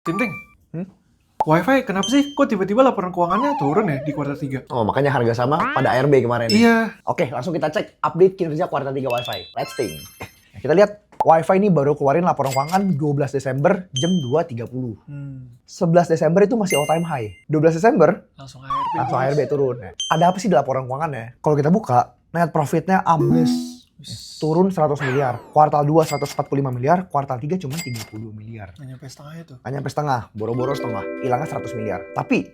Ting, Hmm? WiFi kenapa sih? Kok tiba-tiba laporan keuangannya turun ya di kuartal 3? Oh, makanya harga sama pada ARB kemarin. Iya. Oke, langsung kita cek update kinerja kuartal 3 WiFi. Let's think. Kita lihat WiFi ini baru keluarin laporan keuangan 12 Desember jam 2.30. 11 Desember itu masih all time high. 12 Desember Langsung ARB. langsung bos. ARB turun. Ada apa sih di laporan keuangannya? Kalau kita buka, net profitnya ambles. Turun 100 miliar. Kuartal 2 145 miliar, kuartal 3 cuma 30 miliar. Nggak nyampe setengah itu. Nggak nyampe setengah, boro-boro setengah. Hilangnya 100 miliar. Tapi,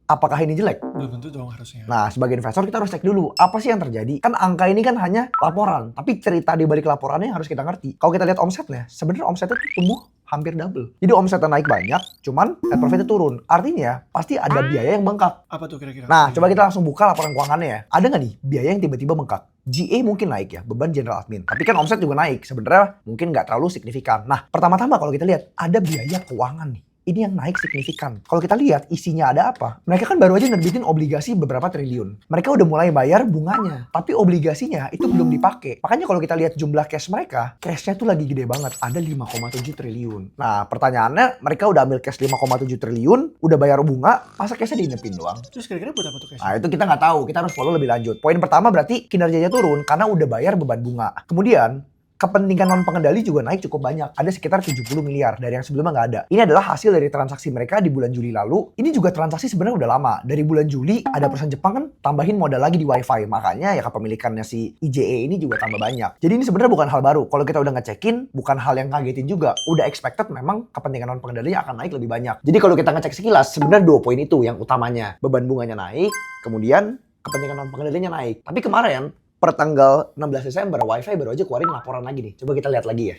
apakah ini jelek? Belum tentu dong harusnya. Nah, sebagai investor kita harus cek dulu, apa sih yang terjadi? Kan angka ini kan hanya laporan, tapi cerita di balik laporannya harus kita ngerti. Kalau kita lihat omsetnya, sebenarnya omsetnya tuh tumbuh hampir double. Jadi omsetnya naik banyak, cuman net profitnya turun. Artinya, pasti ada biaya yang bengkak. Apa tuh kira-kira? Nah, coba kita langsung buka laporan keuangannya ya. Ada nggak nih biaya yang tiba-tiba bengkak? GA mungkin naik ya, beban general admin. Tapi kan omset juga naik, sebenarnya mungkin nggak terlalu signifikan. Nah, pertama-tama kalau kita lihat, ada biaya keuangan nih. Ini yang naik signifikan. Kalau kita lihat isinya ada apa? Mereka kan baru aja nerbitin obligasi beberapa triliun. Mereka udah mulai bayar bunganya, tapi obligasinya itu belum dipakai. Makanya kalau kita lihat jumlah cash mereka, cashnya tuh lagi gede banget, ada 5,7 triliun. Nah, pertanyaannya, mereka udah ambil cash 5,7 triliun, udah bayar bunga, masa cashnya diinepin doang? Terus kira-kira buat apa tuh cash? Nah, itu kita nggak tahu. Kita harus follow lebih lanjut. Poin pertama berarti kinerjanya turun karena udah bayar beban bunga. Kemudian, kepentingan non pengendali juga naik cukup banyak. Ada sekitar 70 miliar dari yang sebelumnya nggak ada. Ini adalah hasil dari transaksi mereka di bulan Juli lalu. Ini juga transaksi sebenarnya udah lama. Dari bulan Juli ada perusahaan Jepang kan tambahin modal lagi di WiFi. Makanya ya kepemilikannya si IJE ini juga tambah banyak. Jadi ini sebenarnya bukan hal baru. Kalau kita udah ngecekin, bukan hal yang kagetin juga. Udah expected memang kepentingan non pengendalinya akan naik lebih banyak. Jadi kalau kita ngecek sekilas, sebenarnya 2 poin itu yang utamanya. Beban bunganya naik, kemudian kepentingan non pengendalinya naik. Tapi kemarin per tanggal 16 Desember, WiFi baru aja keluarin laporan lagi nih. Coba kita lihat lagi ya.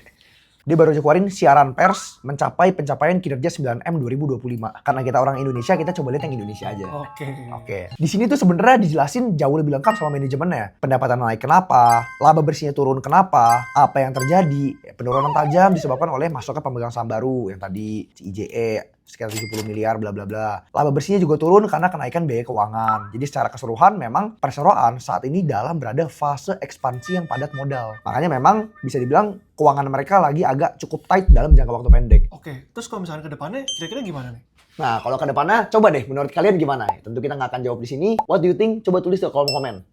Dia baru aja keluarin siaran pers mencapai pencapaian kinerja 9M 2025. Karena kita orang Indonesia, kita coba lihat yang Indonesia aja. Oke. Di sini tuh sebenarnya dijelasin jauh lebih lengkap sama manajemennya. Pendapatan naik kenapa, laba bersihnya turun kenapa, apa yang terjadi. Penurunan tajam disebabkan oleh masuknya pemegang saham baru yang tadi IJE sekitar 70 miliar bla bla bla. Laba bersihnya juga turun karena kenaikan biaya keuangan. Jadi secara keseluruhan memang perseroan saat ini dalam berada fase ekspansi yang padat modal. Makanya memang bisa dibilang keuangan mereka lagi agak cukup tight dalam jangka waktu pendek. Oke, terus kalau misalnya ke depannya kira-kira gimana nih? Nah, kalau ke depannya coba deh menurut kalian gimana? Tentu kita nggak akan jawab di sini. What do you think? Coba tulis di kolom komen.